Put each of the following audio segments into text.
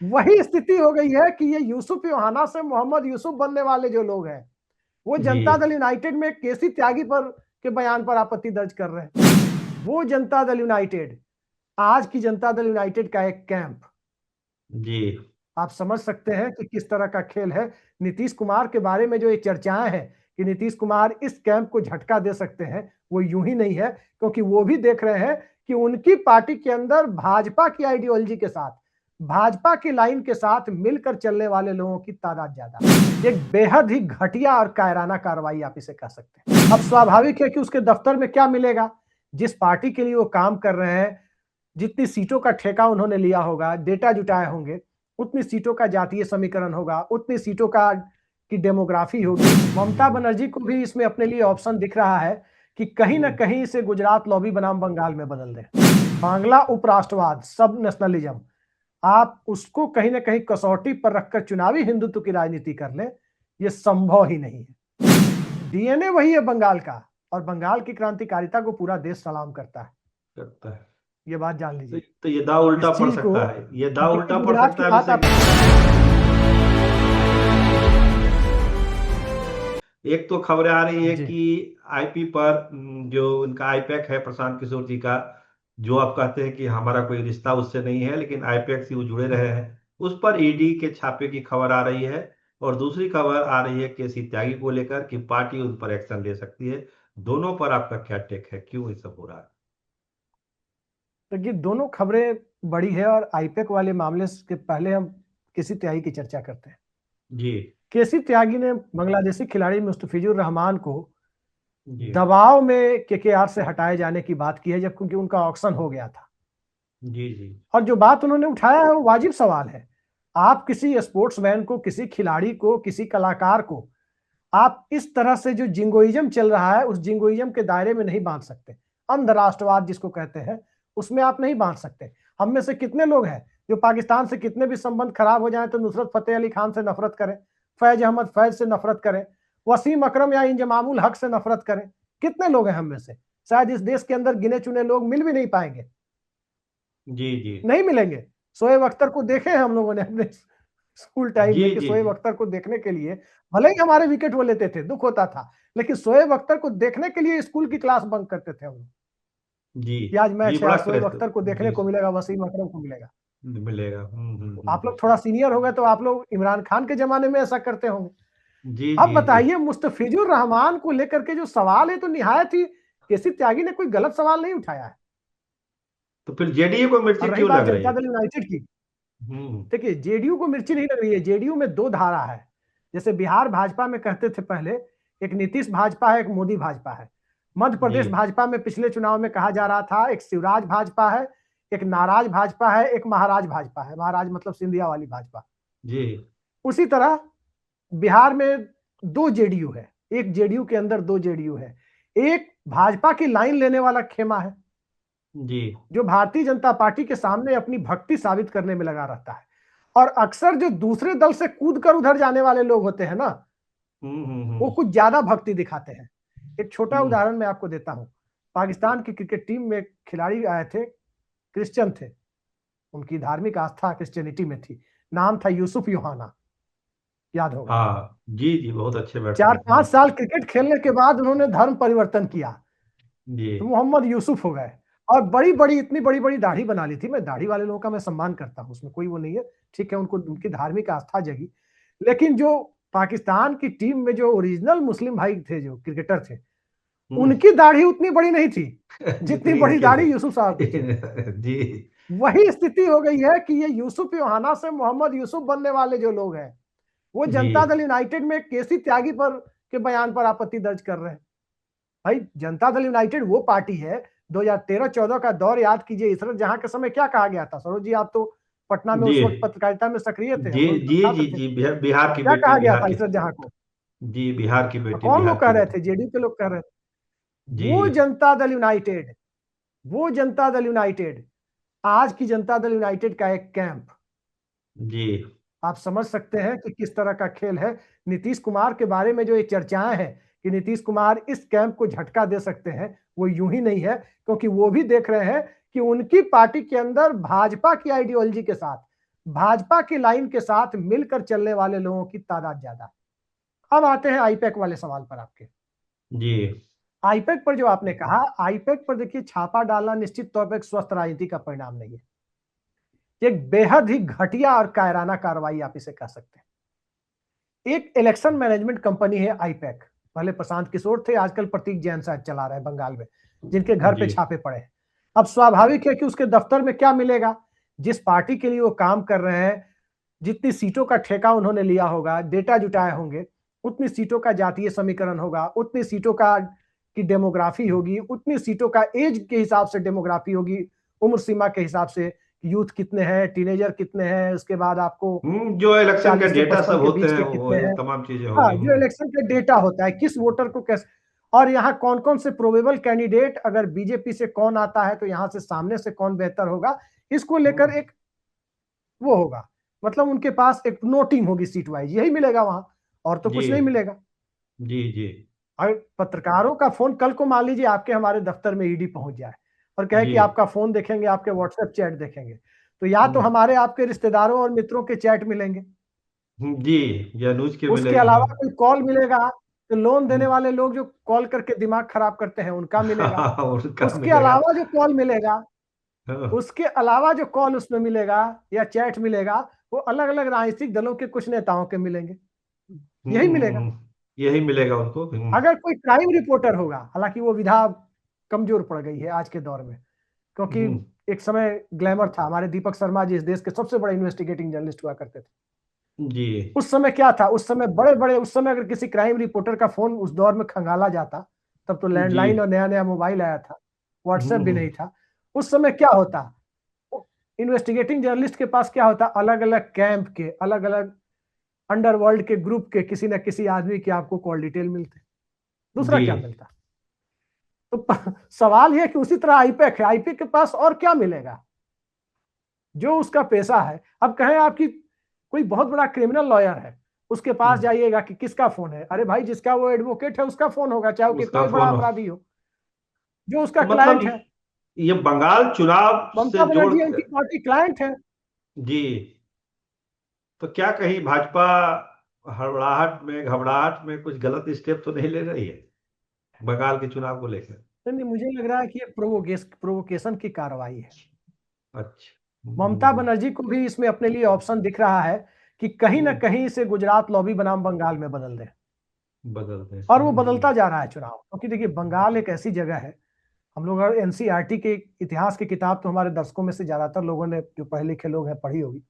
वही स्थिति हो गई है कि ये यूसुफ योहाना से मोहम्मद यूसुफ बनने वाले जो लोग हैं, वो जनता जी दल यूनाइटेड में केसी त्यागी पर के बयान पर आपत्ति दर्ज कर रहे हैं। वो जनता दल यूनाइटेड, आज की जनता दल यूनाइटेड का एक कैंप, जी आप समझ सकते हैं कि किस तरह का खेल है। नीतीश कुमार के बारे में जो ये चर्चाएं हैं कि नीतीश कुमार इस कैंप को झटका दे सकते हैं, वो यूं ही नहीं है, क्योंकि वो भी देख रहे हैं कि उनकी पार्टी के अंदर भाजपा की आइडियोलॉजी के साथ, भाजपा की लाइन के साथ मिलकर चलने वाले लोगों की तादाद ज्यादा। एक बेहद ही घटिया और कायराना कार्रवाई आप इसे कह सकते हैं। अब स्वाभाविक है कि उसके दफ्तर में क्या मिलेगा, जिस पार्टी के लिए वो काम कर रहे हैं, जितनी सीटों का ठेका उन्होंने लिया होगा, डेटा जुटाए होंगे, उतनी सीटों का जातीय समीकरण होगा, उतनी सीटों का की डेमोग्राफी होगी। ममता बनर्जी को भी इसमें अपने लिए ऑप्शन दिख रहा है कि कहीं ना कहीं इसे गुजरात लॉबी बनाम बंगाल में बदल दें। बांग्ला उपराष्ट्रवाद, सब नेशनलिज्म, आप उसको कहीं ना कहीं कसौटी पर रखकर चुनावी हिंदुत्व की राजनीति कर ले, ये संभव ही नहीं है। डीएनए वही है बंगाल का, और बंगाल की क्रांतिकारिता को पूरा देश सलाम करता है। करता है। ये बात जान तो, लीजिए। तो ये दाव उल्टा इस पड़ चीज को, सकता है, ये दाव देखिए उल्टा पड़ गुजरात की सकता है बात अभिषेक आप, जी। एक तो खबरें आ रही है जी कि आईपी पर जो उनका आईपैक है प्रशांत किशोर जी का, जो आप कहते हैं कि हमारा कोई रिश्ता उससे नहीं है, लेकिन आईपैक से वो जुड़े रहे हैं, उस पर ईडी के छापे की खबर आ रही है। और दूसरी खबर आ रही है केसी त्यागी को लेकर कि पार्टी उन पर एक्शन ले सकती है। दोनों पर आपका क्या टेक है, क्यों ये सब हो रहा है? देखिए दोनों खबरें बड़ी है, और आईपैक वाले मामले के पहले हम केसी त्यागी की चर्चा करते हैं। जी केसी त्यागी ने बांग्लादेशी खिलाड़ी मुस्तफिजुर रहमान को जी दबाव में केकेआर से हटाए जाने की बात की है, जब क्योंकि उनका ऑक्शन हो गया था। जी जी और जो बात उन्होंने उठाया है वो वाजिब सवाल है। आप किसी स्पोर्ट्समैन को, किसी खिलाड़ी को, किसी कलाकार को आप इस तरह से, जो जिंगोइज्म चल रहा है उस जिंगोइज्म के दायरे में नहीं बांध सकते। अंधराष्ट्रवाद जिसको कहते हैं, उसमें आप नहीं बांध सकते। हम में से कितने लोग हैं जो पाकिस्तान से कितने भी संबंध खराब हो जाए तो नुसरत फतेह अली खान से नफरत करें, फैज अहमद फैज से नफरत करें, वसीम अकरम या इंजमामुल हक से नफरत करें? कितने लोग हैं हम में से? शायद इस देश के अंदर गिने चुने लोग मिल भी नहीं पाएंगे, जी जी नहीं मिलेंगे। शोएब अख्तर को देखे हैं हम लोगों ने अपने स्कूल टाइम जी में कि जी शोएब जी अख्तर को देखने के लिए, भले ही हमारे विकेट वो लेते थे, दुख होता था, लेकिन शोएब अख्तर को देखने के लिए स्कूल की क्लास बंक करते थे हम लोग जी कि आज जी मैच है, बड़ा आज शोएब क्रेज। अख्तर को देखने जी को मिलेगा, वसीम अकरम को मिलेगा। मिलेगा। तो आप लोग थोड़ा सीनियर हो गए तो आप लोग इमरान खान के जमाने में ऐसा करते होंगे। जी अब जी जी। बताइए, मुस्तफिजुर रहमान को लेकर के जो सवाल है, तो निहायत ही, केसी त्यागी ने कोई गलत सवाल नहीं उठाया है। तो फिर जेडीयू को मिर्ची और रही क्यों बात लग रही जनता है? दल यूनाइटेड की, हम्म। देखिए जेडीयू को मिर्ची नहीं लग रही है। जेडीयू में दो धारा है। जैसे बिहार भाजपा में कहते थे पहले, एक नीतीश भाजपा है, एक मोदी भाजपा है। मध्य जी प्रदेश भाजपा में पिछले चुनाव में कहा जा रहा था, एक शिवराज भाजपा है, एक नाराज भाजपा है, एक महाराज भाजपा है। महाराज मतलब सिंधिया वाली भाजपा। जी उसी तरह बिहार में दो जेडीयू है, एक जेडीयू के अंदर दो जेडीयू है। एक भाजपा की लाइन लेने वाला खेमा है, जी। जो भारतीय जनता पार्टी के सामने अपनी भक्ति साबित करने में लगा रहता है। और अक्सर जो दूसरे दल से कूद कर उधर जाने वाले लोग होते हैं ना, वो हम्म। कुछ ज्यादा भक्ति दिखाते हैं। एक छोटा हम्म। उदाहरण मैं आपको देता हूं। पाकिस्तान की क्रिकेट टीम में खिलाड़ी आए थे, क्रिश्चियन थे, उनकी धार्मिक आस्था क्रिश्चियनिटी में थी। नाम था यूसुफ योहाना, याद होगा। हाँ जी जी, बहुत अच्छे चार बैट्समैन। पांच साल क्रिकेट खेलने के बाद उन्होंने धर्म परिवर्तन किया, जी तो मोहम्मद यूसुफ हो गए। और बड़ी बड़ी, इतनी बड़ी बड़ी दाढ़ी बना ली थी। मैं दाढ़ी वाले लोगों का मैं सम्मान करता हूँ, उसमें कोई वो नहीं है, ठीक है, उनको उनकी धार्मिक आस्था जगी। लेकिन जो पाकिस्तान की टीम में जो ओरिजिनल मुस्लिम भाई थे, जो क्रिकेटर थे, हम्म। उनकी दाढ़ी उतनी बड़ी नहीं थी जितनी जितनी बड़ी इनके दाढ़ी थे। यूसुफ साहब की थी। जी वही स्थिति हो गई है कि ये यूसुफ योहाना से मोहम्मद यूसुफ बनने वाले जो लोग हैं, वो जी जनता दल यूनाइटेड में केसी त्यागी पर के बयान पर आपत्ति दर्ज कर रहे हैं। भाई जनता दल यूनाइटेड वो पार्टी है, 2013-14 का दौर याद कीजिए। इशरत जहां के समय क्या कहा गया था? सरोज जी, आप तो पटना में जी उस वक्त पत्रकारिता में सक्रिय थे, जी हम लोग जी छात्र जी थे। जी, बिहार की क्या बेटी, कहा गया बिहार था की। इशरत जहां को? जी बिहार की और बेटी, कौन लोग बिहार कह की रहे बेटी। थे? जेडीयू के लोग कह रहे थे। जी वो जनता दल यूनाइटेड, वो जनता दल यूनाइटेड, आज की जनता दल यूनाइटेड का एक कैंप, जी आप समझ सकते हैं कि किस तरह का खेल है। नीतीश कुमार के बारे में जो ये चर्चाएं हैं कि नीतीश कुमार इस कैंप को झटका दे सकते हैं, वो यूं ही नहीं है, क्योंकि वो भी देख रहे हैं कि उनकी पार्टी के अंदर भाजपा की आइडियोलॉजी के साथ, भाजपा की लाइन के साथ मिलकर चलने वाले लोगों की तादाद ज्यादा। अब आते हैं आईपैक वाले सवाल पर आपके। जी आईपैक पर जो आपने कहा, आईपैक पर देखिए छापा डालना निश्चित तौर पर एक स्वस्थ राजनीति का परिणाम नहीं है। एक बेहद ही घटिया और कायराना कार्रवाई आप इसे कह सकते हैं। एक इलेक्शन मैनेजमेंट कंपनी है आईपैक, पहले प्रशांत किशोर थे, आजकल प्रतीक जैन शायद चला रहे हैं बंगाल में, जिनके घर पे जी छापे पड़े हैं। अब स्वाभाविक है कि उसके दफ्तर में क्या मिलेगा, जिस पार्टी के लिए वो काम कर रहे हैं, जितनी सीटों का ठेका उन्होंने लिया होगा, डेटा जुटाए होंगे, उतनी सीटों का जातीय समीकरण होगा, उतनी सीटों का की डेमोग्राफी होगी, उतनी सीटों का एज के हिसाब से डेमोग्राफी होगी, उम्र सीमा के हिसाब से, यूथ कितने हैं, टीनेजर कितने हैं, उसके बाद आपको जो इलेक्शन का 40 से डेटा 55 सब के होते बीच हैं के वो कितने ये हैं। तमाम चीजें हाँ, होगी। जो इलेक्शन का डेटा होता है, किस वोटर को कैसे, और यहाँ कौन कौन से प्रोबेबल कैंडिडेट, अगर बीजेपी से कौन आता है तो यहाँ से सामने से कौन बेहतर होगा, इसको लेकर एक वो होगा, मतलब उनके पास एक नोटिंग होगी सीट वाइज, यही मिलेगा वहां, और तो जी कुछ नहीं मिलेगा। जी जी अगर पत्रकारों का फोन कल को मान लीजिए आपके हमारे दफ्तर में ईडी पहुंच जाए और कहे जी कि आपका फोन देखेंगे, आपके व्हाट्सएप चैट देखेंगे, तो या तो हम्म, हमारे आपके रिश्तेदारों और मित्रों के चैट मिलेंगे, जी या न्यूज के उसके मिलेंगे। अलावा कोई कॉल मिलेगा, तो लोन देने हम्म, वाले लोग जो कॉल करके दिमाग खराब करते हैं उनका मिलेगा। हाँ उनका उसके मिलेगा। अलावा जो कॉल मिलेगा, हाँ, उसके अलावा जो कॉल उसमें मिलेगा या चैट मिलेगा, वो अलग अलग राजनीतिक दलों के कुछ नेताओं के मिलेंगे, यही मिलेगा। यही मिलेगा उनको। अगर कोई क्राइम रिपोर्टर होगा, हालांकि वो विधा कमजोर पड़ गई है आज के दौर में, क्योंकि हम्म, एक समय ग्लैमर था, हमारे दीपक शर्मा जी इस देश के सबसे बड़े इन्वेस्टिगेटिंग जर्नलिस्ट हुआ करते थे। जी उस समय क्या था, उस समय बड़े बड़े, उस समय अगर किसी क्राइम रिपोर्टर का फोन उस दौर में खंगाला जाता, तब तो जी लैंडलाइन और नया नया मोबाइल आया था, व्हाट्सएप भी हम्म, नहीं था। उस समय क्या होता, इन्वेस्टिगेटिंग जर्नलिस्ट के पास क्या होता, अलग अलग कैंप के, अलग अलग अंडरवर्ल्ड के ग्रुप के किसी न किसी आदमी के आपको कॉल डिटेल मिलते, दूसरा जी क्या मिलता। तो सवाल यह कि उसी तरह आईपैक है, आईपैक के पास और क्या मिलेगा, जो उसका पेशा है। अब कहें आपकी कोई बहुत बड़ा क्रिमिनल लॉयर है, उसके पास हम्म, जाइएगा कि किसका फोन है, अरे भाई जिसका वो एडवोकेट है उसका फोन होगा, चाहे वो कितना उसका भी बड़ा फोन। अपराधी हो, जो उसका तो मतलब क्लाइंट है। ये बंगाल चुनाव से ममता जोड़ बनर्जी उनकी पार्टी क्लाइंट है। जी, तो क्या कहीं भाजपा हड़बड़ाहट में घबराहट में कुछ गलत स्टेप तो नहीं ले रही है बंगाल के चुनाव को लेकर? नहीं, मुझे लग रहा है कि ये प्रोवोकेशन की कार्रवाई है। अच्छा ममता बनर्जी को भी इसमें अपने लिए ऑप्शन दिख रहा है कि कहीं ना हम्म, कहीं से गुजरात लॉबी बनाम बंगाल में बदल दे, बदल दे। और वो बदलता जा रहा है चुनाव, क्योंकि देखिए बंगाल एक ऐसी जगह है, हम लोग अगर एनसीईआरटी के इतिहास की किताब तो हमारे दर्शकों में से ज्यादातर लोगों ने, जो पढ़े लिखे लोग हैं, पढ़ी होगी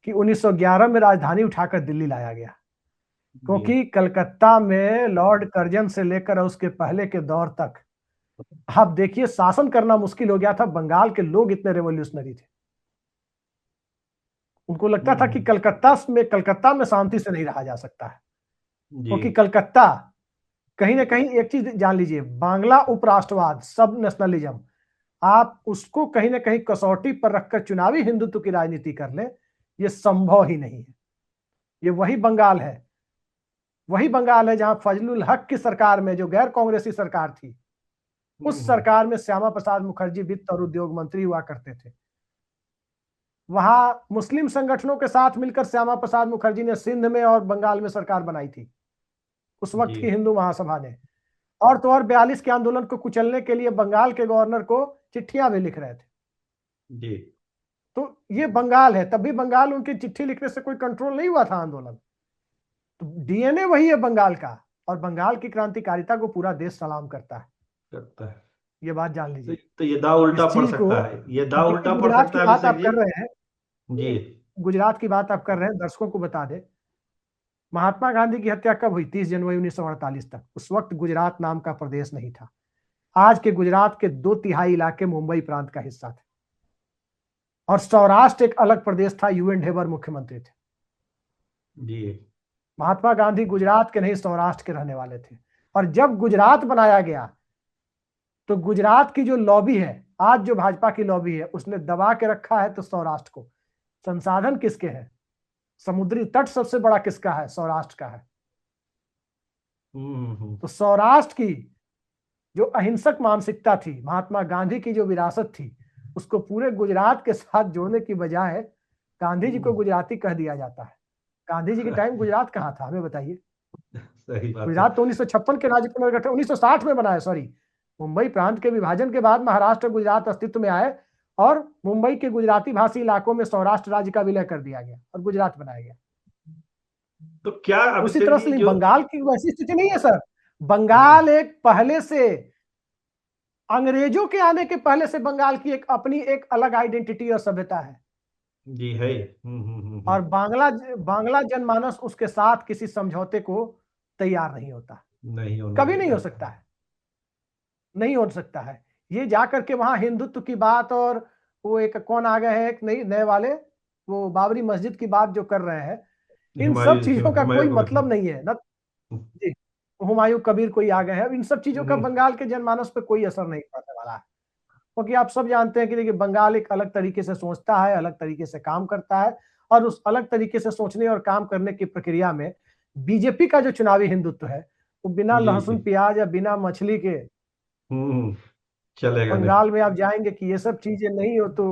कि 1911 में राजधानी उठाकर दिल्ली लाया गया, जी क्योंकि कलकत्ता में लॉर्ड कर्जन से लेकर उसके पहले के दौर तक आप देखिए शासन करना मुश्किल हो गया था। बंगाल के लोग इतने रेवोल्यूशनरी थे, उनको लगता था कि हम्म, कलकत्ता में शांति से नहीं रहा जा सकता है, जी क्योंकि कलकत्ता, कहीं ना कहीं एक चीज जान लीजिए, बांग्ला उपराष्ट्रवाद, सब नेशनलिज्म, आप उसको कहीं ना कहीं कसौटी पर रखकर चुनावी हिंदुत्व की राजनीति कर ले, ये संभव ही नहीं है। ये वही बंगाल है जहां फजलुल हक की सरकार में, जो गैर कांग्रेसी सरकार थी, उस हम्म, सरकार में श्यामा प्रसाद मुखर्जी वित्त और उद्योग मंत्री हुआ करते थे। वहां मुस्लिम संगठनों के साथ मिलकर श्यामा प्रसाद मुखर्जी ने सिंध में और बंगाल में सरकार बनाई थी, उस वक्त जी की हिंदू महासभा ने। और तो और 42 के आंदोलन को कुचलने के लिए बंगाल के गवर्नर को चिट्ठियां भी लिख रहे थे। जी तो ये बंगाल है, तब भी बंगाल उनकी चिट्ठी लिखने से कोई कंट्रोल नहीं हुआ था आंदोलन। तो डीएनए वही है बंगाल का, और बंगाल की क्रांतिकारिता को पूरा देश सलाम करता है, करता है। ये बात जान तो, लीजिए। तो ये दाव उल्टा इस पड़ चीज को, सकता है, ये दाव देखिए उल्टा पड़ गुजरात सकता की है बात अभिषेक आप जी। कर रहे हैं, जी गुजरात की बात आप कर रहे हैं, दर्शकों को बता दें, महात्मा गांधी की हत्या कब हुई, 30 जनवरी 1948 तक। उस वक्त गुजरात नाम का प्रदेश नहीं था। आज के गुजरात के 2/3 इलाके मुंबई प्रांत का हिस्सा थे, और सौराष्ट्र एक अलग प्रदेश था, यूएन ढेबर मुख्यमंत्री थे। जी महात्मा गांधी गुजरात के नहीं, सौराष्ट्र के रहने वाले थे। और जब गुजरात बनाया गया, तो गुजरात की जो लॉबी है, आज जो भाजपा की लॉबी है, उसने दबा के रखा है तो सौराष्ट्र को। संसाधन किसके हैं, समुद्री तट सबसे बड़ा किसका है, सौराष्ट्र का है। तो सौराष्ट्र की जो अहिंसक मानसिकता थी, महात्मा गांधी की जो विरासत थी, उसको पूरे गुजरात के साथ जोड़ने की बजाय गांधी जी को गुजराती कह दिया जाता है। गांधी जी के टाइम गुजरात कहाँ था, हमें बताइए। सही बात है। गुजरात तो 1956 के राज्य पुनर्गठन 1960 में बनाया, सॉरी, मुंबई प्रांत के विभाजन के बाद महाराष्ट्र गुजरात अस्तित्व में आए और मुंबई के गुजराती भाषी इलाकों में सौराष्ट्र राज्य का विलय कर दिया गया और गुजरात बनाया गया। तो क्या उसी अभिषेक तरह जी से जो बंगाल की वैसी स्थिति नहीं है सर। हम्म, बंगाल एक पहले से, अंग्रेजों के आने के पहले से बंगाल की एक अपनी एक अलग आइडेंटिटी और सभ्यता है। जी है। और बांग्ला बांग्ला जनमानस उसके साथ किसी समझौते को तैयार नहीं होता, नहीं होने कभी नहीं देगा। हो सकता है, नहीं हो सकता है। ये जाकर के वहां हिंदुत्व की बात और वो एक कौन आ गए हैं, एक नई नए वाले, वो बाबरी मस्जिद की बात जो कर रहे हैं, इन सब हुमायूं चीजों का कोई हुमायूं मतलब नहीं है ना जी। हुमायूं कबीर कोई आ गए हैं, इन सब चीजों का हम्म, बंगाल के जनमानस पे कोई असर नहीं पड़ने वाला है। क्योंकि आप सब जानते हैं कि देखिए बंगाल एक अलग तरीके से सोचता है, अलग तरीके से काम करता है, और उस अलग तरीके से सोचने और काम करने की प्रक्रिया में बीजेपी का जो चुनावी हिंदुत्व है वो बिना जी जी। लहसुन प्याज या बिना मछली के हम्म, चलेगा नहीं। बंगाल में आप जाएंगे कि ये सब चीजें नहीं हो तो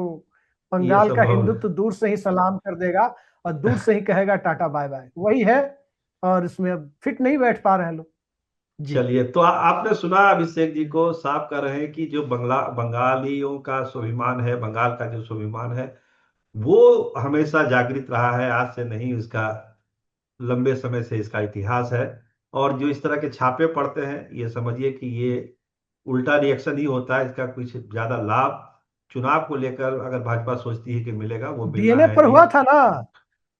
ये बंगाल का संभव हिंदुत्व दूर से ही सलाम कर देगा और दूर से ही कहेगा टाटा बाय बाय, वही है। और इसमें अब फिट नहीं बैठ पा रहे हैं लोग जी। चलिए, तो आपने सुना अभिषेक जी को साफ कर रहे हैं कि जो बंगालियों का स्वाभिमान है, बंगाल का जो स्वाभिमान है, वो हमेशा जागृत रहा है, आज से नहीं, उसका लंबे समय से इसका इतिहास है। और जो इस तरह के छापे पड़ते हैं, ये समझिए कि ये उल्टा रिएक्शन ही होता है, इसका कुछ ज्यादा लाभ चुनाव को लेकर अगर भाजपा सोचती है कि मिलेगा, वो मिलना डीएनए है पर नहीं। हुआ था ना, जी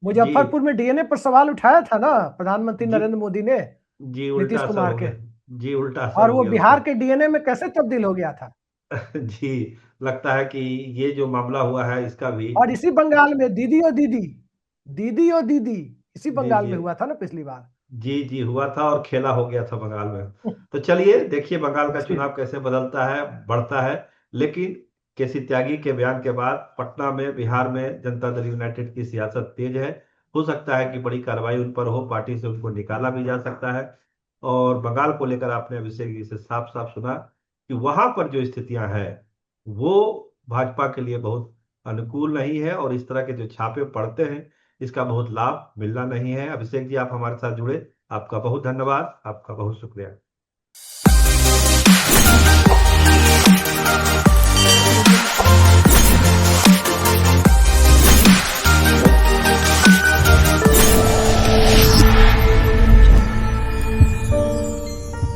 मुजफ्फरपुर में डीएनए पर सवाल उठाया था ना प्रधानमंत्री जी। नरेंद्र मोदी ने जी नीतीश उल्टा असर कुमार हो के, गया। जी उल्टा असर और हो वो गया उसका। बिहार के डीएनए में कैसे तब्दील हो गया था। जी, लगता है कि ये जो मामला हुआ है इसका भी। और इसी बंगाल में दीदी और दीदी, दीदी और दीदी, इसी जी बंगाल जी। में हुआ था ना पिछली बार। जी जी हुआ था और खेला हो गया था बंगाल में। तो चलिए देखिए बंगाल का जी चुनाव कैसे बदलता है, बढ़ता है। लेकिन केसी त्यागी के बयान के बाद पटना में, बिहार में जनता दल यूनाइटेड की सियासत तेज है। हो सकता है कि बड़ी कार्रवाई उन पर हो, पार्टी से उनको निकाला भी जा सकता है। और बंगाल को लेकर आपने अभिषेक जी से साफ साफ सुना कि वहां पर जो स्थितियां हैं वो भाजपा के लिए बहुत अनुकूल नहीं है, और इस तरह के जो छापे पड़ते हैं इसका बहुत लाभ मिलना नहीं है। अभिषेक जी, आप हमारे साथ जुड़े, आपका बहुत धन्यवाद, आपका बहुत शुक्रिया।